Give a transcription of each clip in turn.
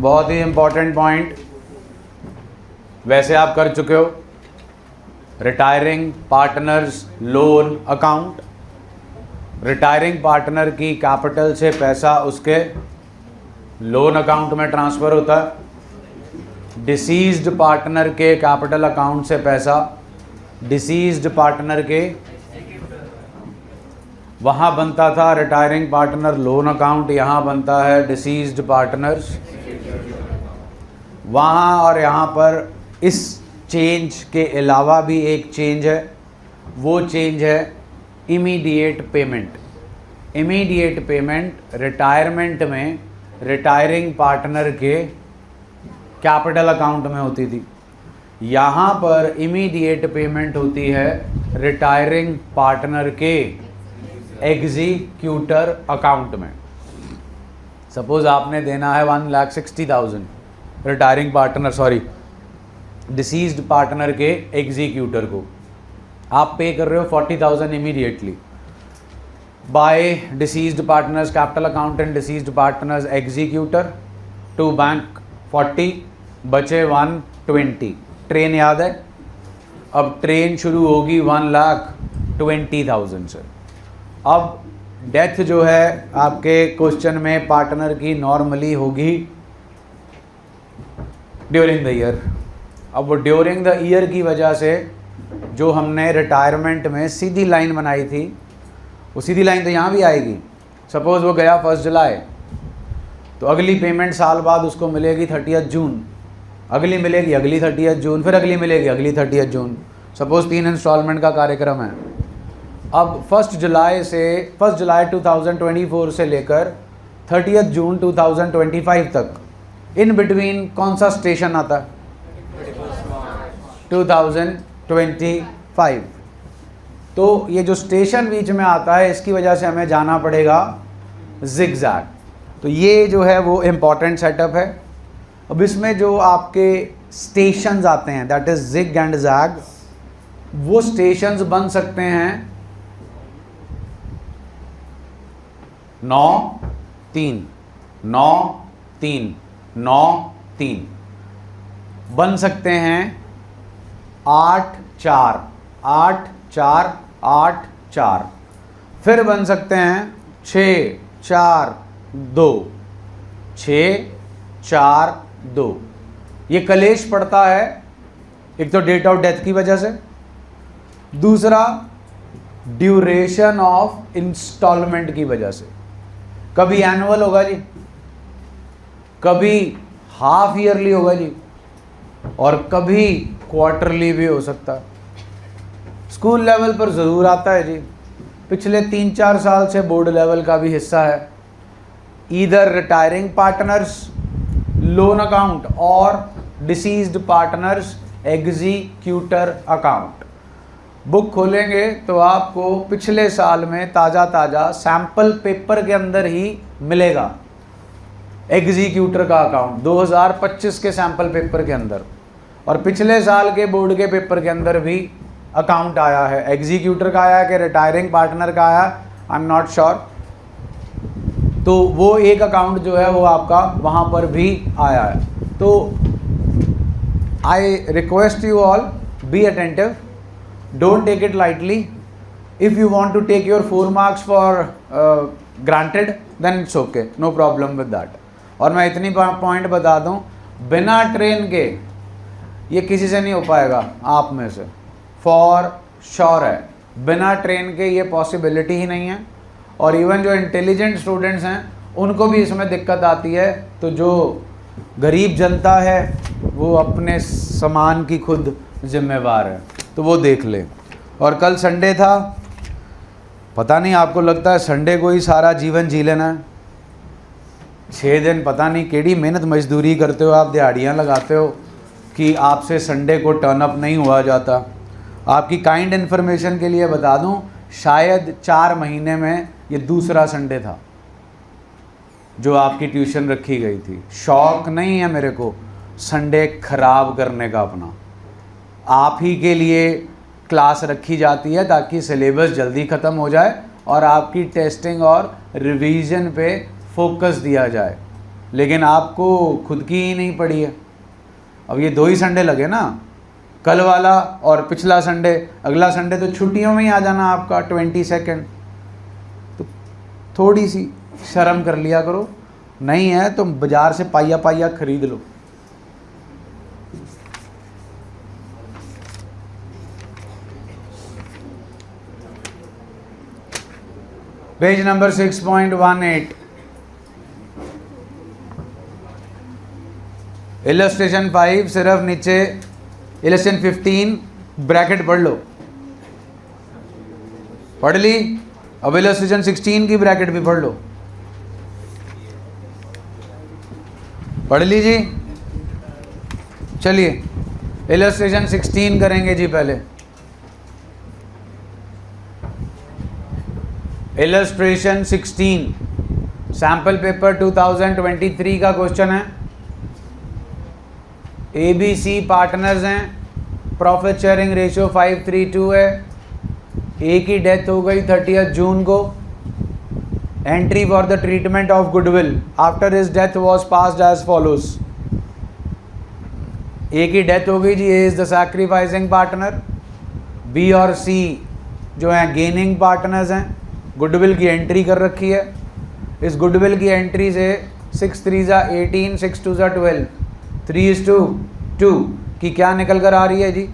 बहुत ही important point, वैसे आप कर चुके हो। Retiring partners loan account, retiring partner की कैपिटल से पैसा उसके लोन अकाउंट में ट्रांसफ़र होता है। डिसीज्ड पार्टनर के कैपिटल अकाउंट से पैसा डिसीज्ड पार्टनर के वहाँ बनता था रिटायरिंग पार्टनर लोन अकाउंट, यहाँ बनता है डिसीज्ड पार्टनर्स। वहाँ और यहाँ पर इस चेंज के अलावा भी एक चेंज है, वो चेंज है immediate payment. Immediate payment retirement में रिटायरिंग पार्टनर के कैपिटल अकाउंट में होती थी, यहाँ पर इमीडिएट पेमेंट होती है रिटायरिंग पार्टनर के एग्जीक्यूटर अकाउंट में। सपोज आपने देना है 1,60,000 रिटायरिंग पार्टनर डिसीज्ड पार्टनर के एग्जीक्यूटर को, आप पे कर रहे हो 40,000 immediately by deceased partners capital account and deceased partners executor to bank 40, बचे 120। ट्रेन याद है, अब ट्रेन शुरू होगी 1,20,000 से। अब डेथ जो है आपके क्वेश्चन में पार्टनर की नॉर्मली होगी ड्यूरिंग द ईयर। अब वो ड्यूरिंग द ईयर की वजह से जो हमने रिटायरमेंट में सीधी लाइन बनाई थी, वो सीधी लाइन तो यहाँ भी आएगी। सपोज़ वो गया 1 जुलाई, तो अगली पेमेंट साल बाद उसको मिलेगी 30 जून, अगली मिलेगी अगली 30 जून, फिर अगली मिलेगी अगली 30 जून। सपोज़ 3 इंस्टॉलमेंट का कार्यक्रम है। अब 1 जुलाई 2024 से लेकर 30 जून 2025 तक इन बिटवीन कौन सा स्टेशन आता है? 2025। तो ये जो स्टेशन बीच में आता है, इसकी वजह से हमें जाना पड़ेगा जिगजैग। तो ये जो है वो इम्पॉर्टेंट सेटअप है। अब इसमें जो आपके स्टेशंस आते हैं, that is zig and zag, वो स्टेशंस बन सकते हैं 9-3, 9-3, 9-3, बन सकते हैं 8-4, 8-4, 8-4, फिर बन सकते हैं 6-4-2, 6-4-2। ये कलेश पड़ता है एक तो डेट ऑफ डेथ की वजह से, दूसरा ड्यूरेशन ऑफ इंस्टॉलमेंट की वजह से। कभी एनुअल होगा जी, कभी हाफ ईयरली होगा जी, और कभी क्वार्टरली भी हो सकता है। स्कूल लेवल पर ज़रूर आता है जी, पिछले 3-4 साल से बोर्ड लेवल का भी हिस्सा है। Either retiring partners loan account और deceased partners executor account. Book खोलेंगे तो आपको पिछले साल में ताज़ा सैम्पल पेपर के अंदर ही मिलेगा एग्जीक्यूटर का अकाउंट 2025 के सैम्पल पेपर के अंदर, और पिछले साल के बोर्ड के पेपर के अंदर भी अकाउंट आया है। एग्जीक्यूटर का आया कि रिटायरिंग पार्टनर का आया, आई एम नॉट श्योर। तो वो एक अकाउंट जो है वो आपका वहाँ पर भी आया है। तो I request you all, be attentive, don't take it lightly. If you want to take your 4 marks for granted, then it's okay, no problem with that. और मैं इतनी पॉइंट बता दूं, बिना ट्रेन के ये किसी से नहीं हो पाएगा आप में से, फॉर श्योर है। बिना ट्रेन के ये पॉसिबिलिटी ही नहीं है। और इवन जो इंटेलिजेंट स्टूडेंट्स हैं उनको भी इसमें दिक्कत आती है। तो जो गरीब जनता है वो अपने सामान की खुद जिम्मेवार है, तो वो देख ले। और कल संडे था, पता नहीं आपको लगता है संडे को ही सारा जीवन जी लेना है। 6 दिन पता नहीं केड़ी मेहनत मजदूरी करते हो आप, दिहाड़ियाँ लगाते हो कि आपसे संडे को टर्न अप नहीं हुआ जाता। आपकी काइंड इन्फॉर्मेशन के लिए बता दूं, शायद 4 महीने में ये दूसरा संडे था जो आपकी ट्यूशन रखी गई थी। शौक नहीं है मेरे को संडे खराब करने का अपना, आप ही के लिए क्लास रखी जाती है ताकि सिलेबस जल्दी ख़त्म हो जाए और आपकी टेस्टिंग और रिवीजन पे फोकस दिया जाए। लेकिन आपको खुद की ही नहीं पड़ी है। अब ये 2 ही संडे लगे ना, कल वाला और पिछला संडे, अगला संडे तो छुट्टियों में ही आ जाना आपका 22, तो थोड़ी सी शर्म कर लिया करो। नहीं है तो बाजार से पाइया पाइया खरीद लो। पेज नंबर 6.18, इलस्ट्रेशन 5, सिर्फ नीचे इलस्ट्रेशन 15 ब्रैकेट पढ़ लो। पढ़ ली? अब इलस्ट्रेशन 16 की ब्रैकेट भी पढ़ लो। पढ़ लीजिए। चलिए इलस्ट्रेशन 16 करेंगे जी। पहले इलस्ट्रेशन 16 सैंपल पेपर 2023 का क्वेश्चन है। ABC पार्टनर्स हैं, प्रॉफिट शेयरिंग रेशियो 5:3:2 है। ए की डेथ हो गई 30 जून को। Entry for the treatment of goodwill after his death was passed as follows. A की डेथ हो गई जी, A is the sacrificing partner. B और सी जो हैं गेनिंग पार्टनर्स हैं। गुडविल की एंट्री कर रखी है। इस गुडविल की एंट्री से 6 3 18, 6 2 12, 3:2 की क्या निकल कर आ रही है जी?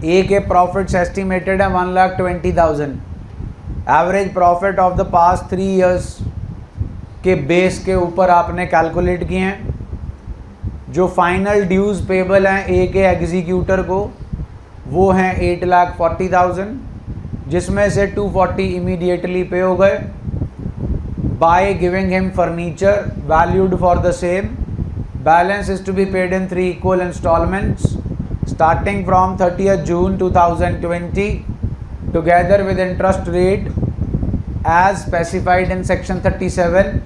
ए के प्रॉफिट्स एस्टिमेटेड है 1,20,000। Average profit of the past 3 years के बेस के ऊपर आपने कैलकुलेट किए हैं। जो फाइनल ड्यूज पेबल हैं ए के एग्जीक्यूटर को वो हैं 8,40,000, जिसमें से 240 इमीडिएटली पे हो गए by giving him furniture valued for the same. Balance is to be paid in 3 equal installments starting from 30th June 2020 together with interest rate as specified in section 37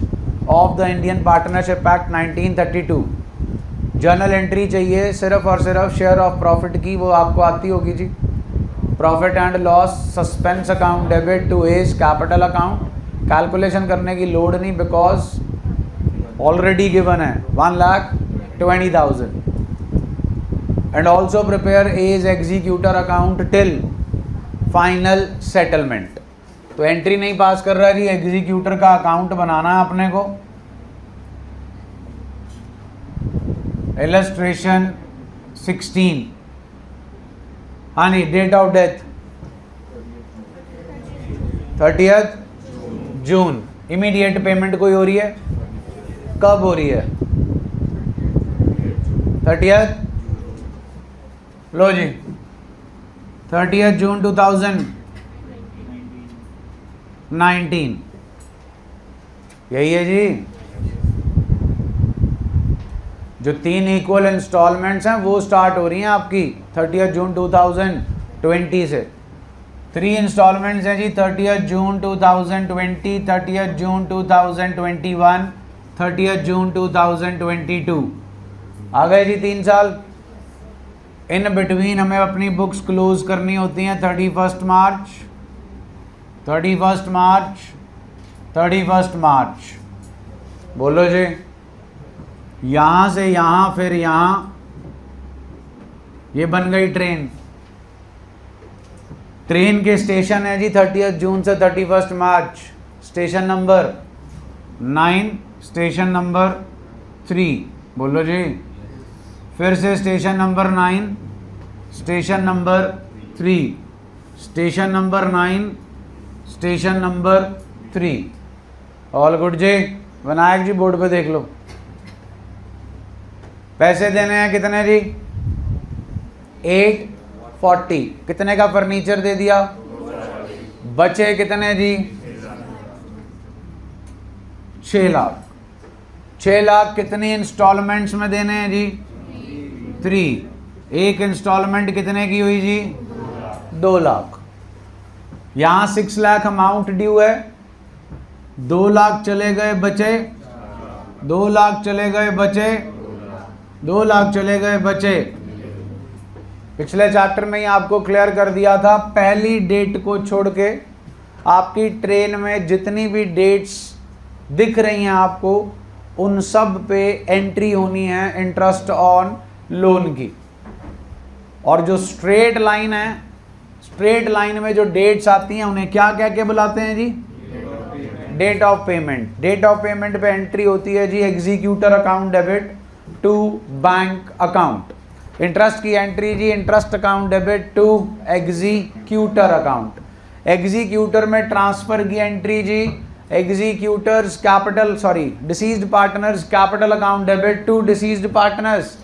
of the Indian Partnership Act 1932। Journal entry चाहिए सिर्फ और सिर्फ share of profit की, वो आपको आती होगी जी। Profit and loss suspense account debit to A's capital account. Calculation करने की लोड नहीं बिकॉज ऑलरेडी गिवन है 1,20,000। And also prepare A's executor account till final settlement. तो एंट्री नहीं पास कर रहा जी, एग्जीक्यूटर का अकाउंट बनाना है अपने को। इलस्ट्रेशन 16, हाँ नहीं, date of death 30th June. Immediate payment कोई हो रही है? कब हो रही है? 30th। लो जी 30th जून 2019 यही है जी। जो 3 इक्वल इंस्टॉलमेंट्स हैं वो स्टार्ट हो रही हैं आपकी 30th जून 2020 से। 3 इंस्टॉलमेंट्स हैं जी 30th जून 2020, 30th जून 2021, 30th जून 2022। आ गए जी 3 साल। इन बिटवीन हमें अपनी बुक्स क्लोज करनी होती हैं 31 मार्च, 31 मार्च, 31 मार्च। बोलो जी। यहाँ से यहाँ फिर यहाँ, ये बन गई ट्रेन। ट्रेन के स्टेशन है जी 30th जून से 31 March. Station number 9, station number 3। बोलो जी। फिर से station number 9, station number 3, station number 9, station number 3। All good जी। विनायक जी बोर्ड पे देख लो। पैसे देने हैं कितने जी? 840। कितने का फर्नीचर दे दिया? बचे कितने जी? 6 लाख। 6 लाख कितनी इंस्टॉलमेंट्स में देने हैं जी? 3। एक इंस्टॉलमेंट कितने की हुई जी? 2 लाख। यहाँ 6 लाख अमाउंट ड्यू है, 2 लाख चले गए बचे, 2 लाख चले गए बचे, 2 लाख चले गए बचे। पिछले चैप्टर में ही आपको क्लियर कर दिया था, पहली डेट को छोड़ के आपकी ट्रेन में जितनी भी डेट्स दिख रही हैं आपको उन सब पे एंट्री होनी है इंटरेस्ट ऑन लोन की। और जो स्ट्रेट लाइन है, स्ट्रेट लाइन में जो डेट्स आती हैं उन्हें क्या कह के बुलाते हैं जी? Date of payment. Date of payment पे एंट्री होती है जी executor account debit to bank account. Interest की एंट्री जी interest account debit to executor account. Executor में ट्रांसफर की एंट्री जी executors capital deceased partners capital account debit to deceased partners.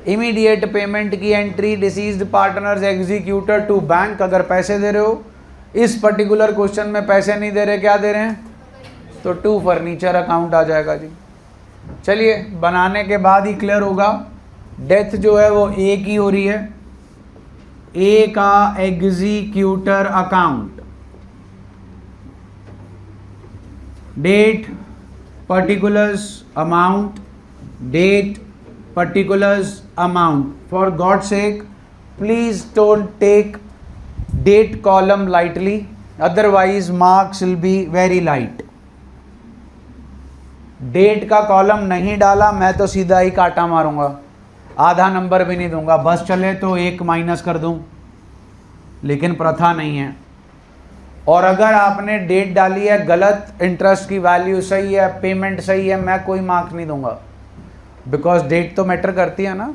Immediate payment की entry deceased partners executor to bank. अगर पैसे दे रहे हो, इस पर्टिकुलर क्वेश्चन में पैसे नहीं दे रहे, क्या दे रहे हैं, तो टू फर्नीचर अकाउंट आ जाएगा जी। चलिए बनाने के बाद ही क्लियर होगा। डेथ जो है वो ए की हो रही है, ए का executor account, date particulars amount, डेट particulars amount. For God's sake, please don't take date column lightly, otherwise marks will be very light. Date का कॉलम नहीं डाला मैं तो सीधा ही काटा मारूंगा, आधा नंबर भी नहीं दूंगा, बस चले तो एक माइनस कर दूं, लेकिन प्रथा नहीं है। और अगर आपने डेट डाली है गलत, इंटरेस्ट की वैल्यू सही है, पेमेंट सही है, मैं कोई मार्क नहीं दूंगा, बिकॉज डेट तो मैटर करती है ना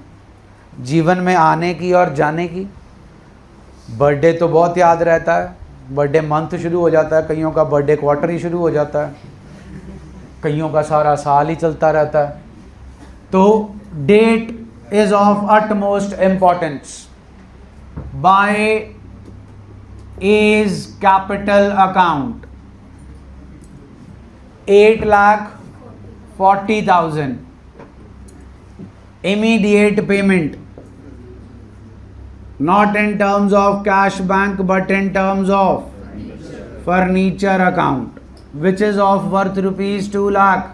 जीवन में आने की और जाने की। बर्थडे तो बहुत याद रहता है, बर्थडे मंथ शुरू हो जाता है, कईयों का बर्थडे क्वार्टर ही शुरू हो जाता है, कईयों का सारा साल ही चलता रहता है। तो date is of utmost importance. By A's capital account 8,40,000 immediate payment, not in terms of cash bank but in terms of furniture account, which is of worth rupees 2 lakh।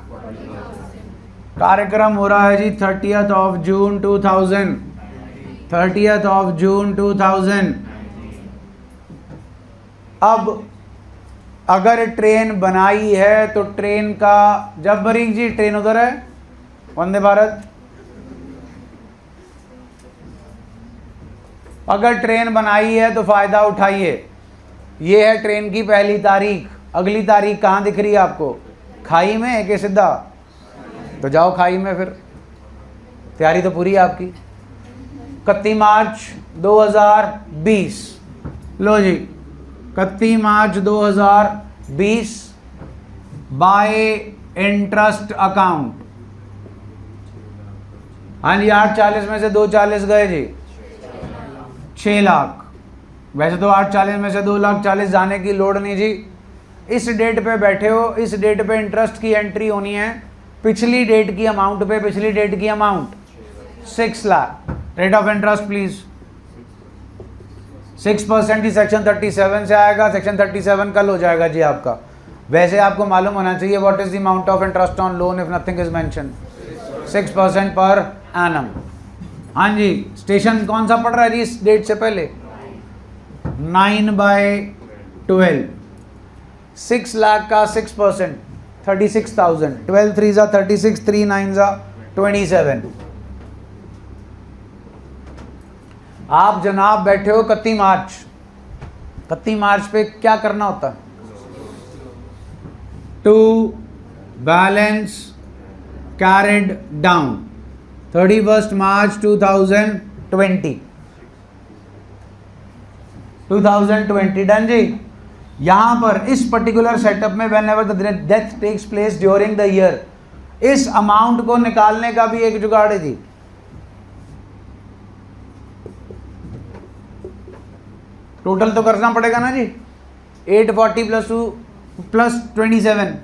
कार्यक्रम हो रहा है जी 30th of June 2000, 30th of June 2000। अब अगर train बनाई है तो train का, जब बरीक जी ट्रेन उधर है वंदे भारत, अगर ट्रेन बनाई है तो फ़ायदा उठाइए। ये है ट्रेन की पहली तारीख, अगली तारीख कहाँ दिख रही है आपको? खाई में कि सीधा? तो जाओ खाई में, फिर तैयारी तो पूरी है आपकी। 31 मार्च 2020, लो जी 31 मार्च 2020 बाय इंटरेस्ट अकाउंट। हाँ जी 840 में से 240 गए जी 6 लाख। वैसे तो 840 में से 2,40,000 जाने की लोड नहीं जी। इस डेट पे बैठे हो, इस डेट पे इंटरेस्ट की एंट्री होनी है पिछली डेट की अमाउंट पे। पिछली डेट की amount 6 lakh. Rate of interest please 6% he section 37 से आएगा। सेक्शन 37 कल हो जाएगा जी आपका। वैसे आपको मालूम होना चाहिए what is the amount of interest on loan if nothing is mention, 6% per annum. हाँ जी स्टेशन कौन सा पड़ रहा है जी इस डेट से पहले? 9/12, 6 लाख का 6%, 36,000। 12 3 जा 36, 3 9 जा 27। आप जनाब बैठे हो 31 मार्च। 31 मार्च पे क्या करना होता है? To balance carried down 31 March 2020। 2020 done जी। यहां पर इस पर्टिकुलर सेटअप में whenever the death takes place during the year, इस अमाउंट को निकालने का भी एक जुगाड़ है जी। टोटल तो करना पड़ेगा ना जी। 840 + 2 + 27,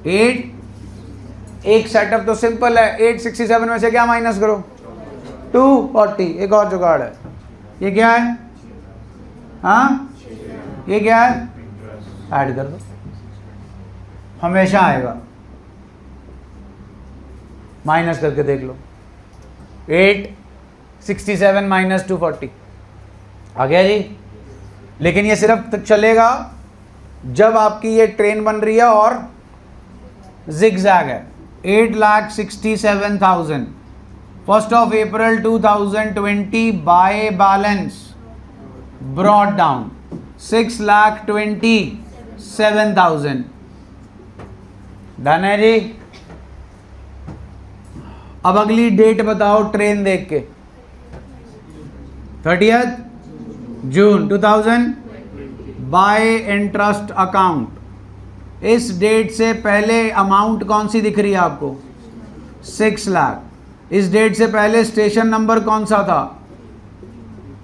8। एक सेटअप तो सिंपल है, 867 में से क्या माइनस करो? 240। एक और जुगाड़ है, ये क्या है? हाँ ये क्या है? ऐड कर दो, हमेशा आएगा। माइनस करके देख लो। 867 - 240 आ गया जी। लेकिन ये सिर्फ तक चलेगा जब आपकी ये ट्रेन बन रही है और जिगजैग है 8,67,000 1st of April 2020 by balance brought down 6,27,000 done है जी। अब अगली डेट बताओ ट्रेन देख के 30th जून 2000 बाय इंटरेस्ट अकाउंट। इस डेट से पहले अमाउंट कौन सी दिख रही है आपको 6 लाख। इस डेट से पहले स्टेशन नंबर कौन सा था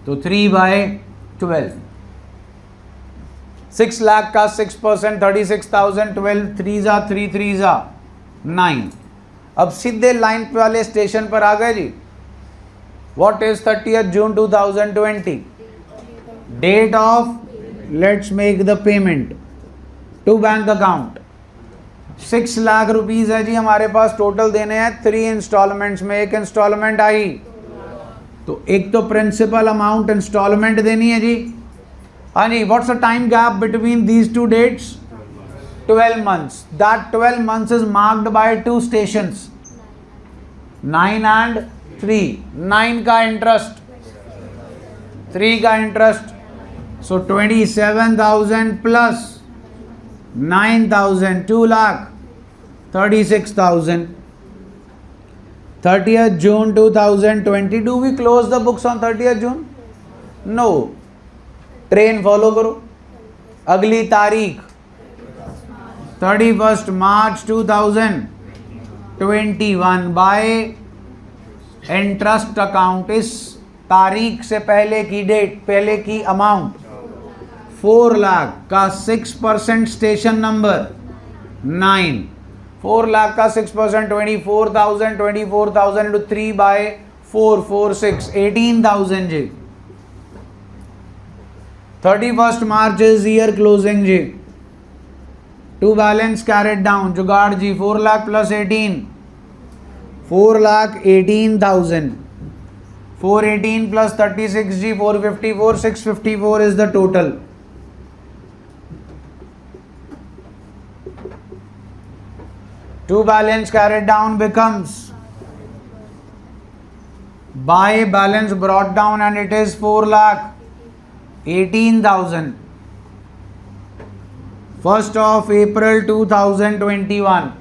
तो 3/12 6 लाख का 6% 36,000 12 3 3 3 9। अब सीधे लाइन वाले स्टेशन पर आ गए जी। What is 30th June 2020 date of let's make the payment to bank account 6 lakh rupees है जी हमारे पास टोटल देने हैं 3 इंस्टॉलमेंट्स में। एक इंस्टॉलमेंट आई तो एक तो प्रिंसिपल अमाउंट इंस्टॉलमेंट देनी है जी। हाँ जी। What's the time gap between these two dates 12 months। That 12 months is marked by 2 stations 9 and 3। 9 का इंटरेस्ट 3 का interest so 27,000 plus 9,000 2,36,000 30th June 2020। Do we close the books on 30th June? No। Train follow करो। अगली तारीख 31st March 2021 bye interest account. इस तारीख से पहले की डेट पहले की अमाउंट 4 लाख का 6% स्टेशन नंबर 9। 4 लाख का 6% 24,000 24,000 into 3/4 4 6 18,000 जी। 31st March is year closing जी। टू बैलेंस कैरेट डाउन जुगाड़ जी 4 लाख प्लस 18 4,18,000 418 प्लस 36 जी 454 654 is the total। To balance carried down becomes by balance brought down and it is 4,18,000 1st of April 2021।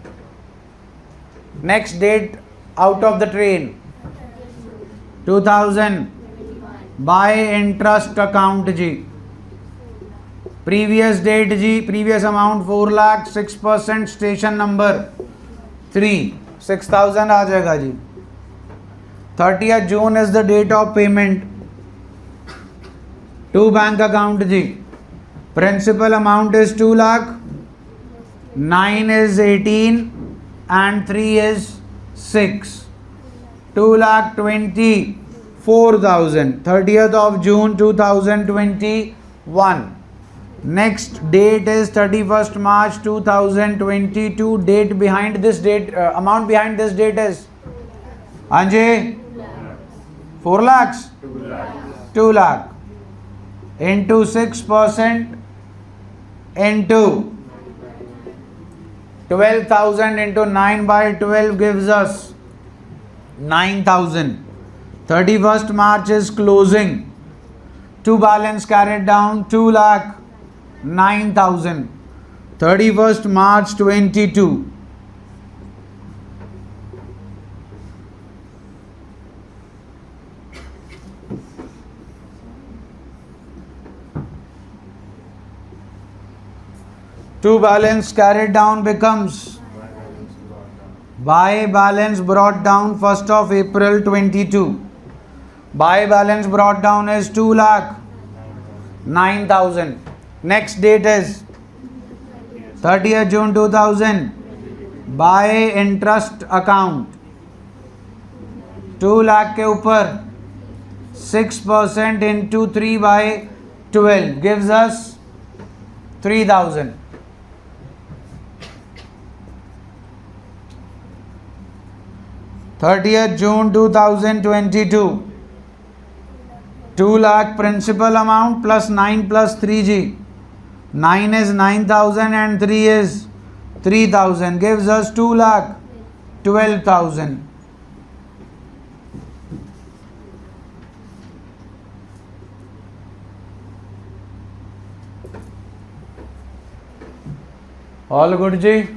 Next date out of the train 2000 by interest account जी। Previous date जी previous amount 4 lakh 6% station number 3 6,000 आ जाएगा जी। 30th June is the date of payment to bank account जी। Principal amount is 2 lakh 9 is 18 and 3 is 6 2,24,000 30th of June 2021। Next date is 31st March 2022। date behind this date amount behind this date is Anji 4 lakhs 2 lakh into 6% into 12,000 into 9/12 gives us 9,000। 31st March is closing to balance carried down 2,09,000 31st March 22। To balance carried down becomes by balance brought down 1st of April 22। by balance brought down is 2,09,000। next date is 30th June 2000 by interest account 2 lakh के ऊपर 6% into 3/12 gives us 3,000। 30th June 2022 2 lakh principal amount plus 9 plus 3 G। 9 is 9,000 and 3 is 3,000 gives us 2,12,000. All good ji.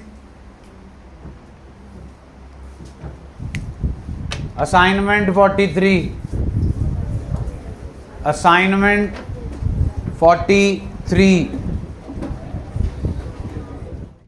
Assignment 43. Assignment 43.